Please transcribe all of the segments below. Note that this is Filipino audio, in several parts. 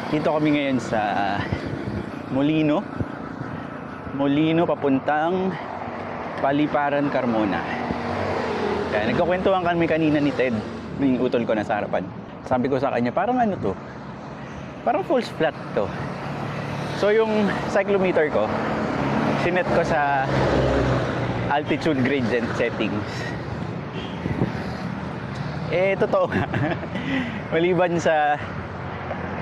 Dito kami ngayon sa Molino. Molino papuntang Paliparan, Carmona. Kaya nagkakwentuhan kami kanina ni Ted, yung utol ko na sa harapan. Sabi ko sa kanya, parang ano to? Parang false flat to. So yung cyclometer ko, sinet ko sa altitude gradient settings. Eh, totoo nga. Maliban sa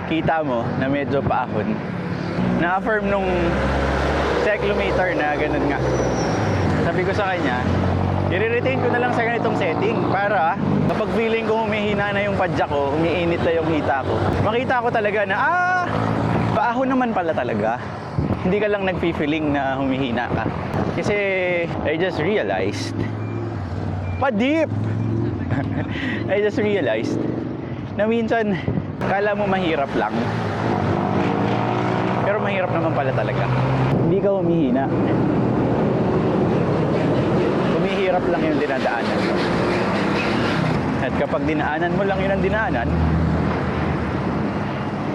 kita mo na medyo paahon, na-affirm nung cyclometer na ganun nga. Sabi ko sa kanya, i-retain ko na lang sa ganitong setting para kapag feeling ko humihina na yung padyak ko, umiinit na yung hita ko, makita ko talaga na, paahon naman pala talaga. Hindi ka lang nagpi-feeling na humihina ka. Kasi I just realized, pa-deep! I just realized na minsan kala mo mahirap lang, pero mahirap naman pala talaga. Hindi ka humihina, humihirap lang yung dinadaanan mo. At kapag dinaanan mo lang yun ang dinaanan,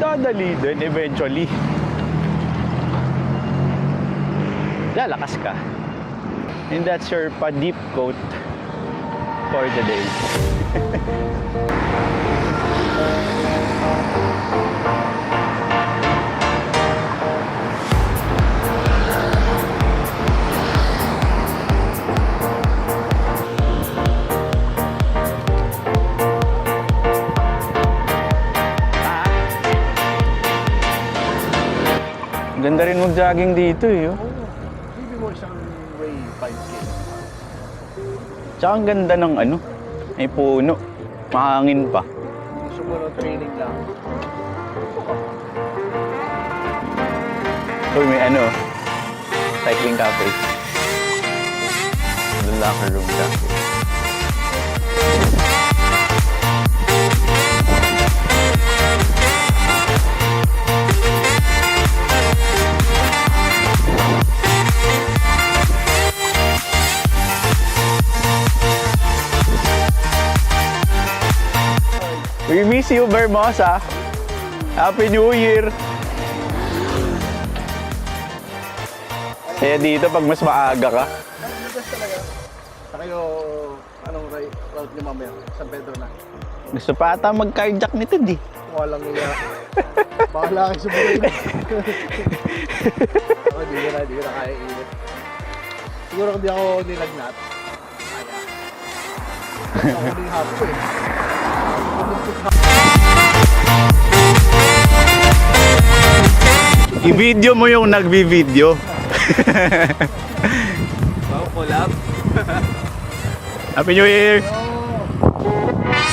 dadali din eventually. Lalakas ka. And that's your pa-deep quote for the day. Ganda rin mag-jogging dito eh. Oh. Maybe more siyang way 5K. Tsaka ang ganda ng ano, may puno, mahangin pa. Gusto mo ng training lang. Uy, may ano, cycling cafe. The locker room cafe. We miss you, Bermosa. Happy New Year! Kaya dito pag mas maaga ka. Bigas talaga. Sa kayo, anong route niyo mamaya? San Pedro na. Gusto pa ata mag-carjack nito di. Walang iya. Bahala kayo sa buhay na. Ako, di ko na kaya init. Siguro kung di ako nilagnat, kaya. Ako din happy ko eh. I-video mo yung nagbi-video. Wow, collab. Happy New Year! Oh.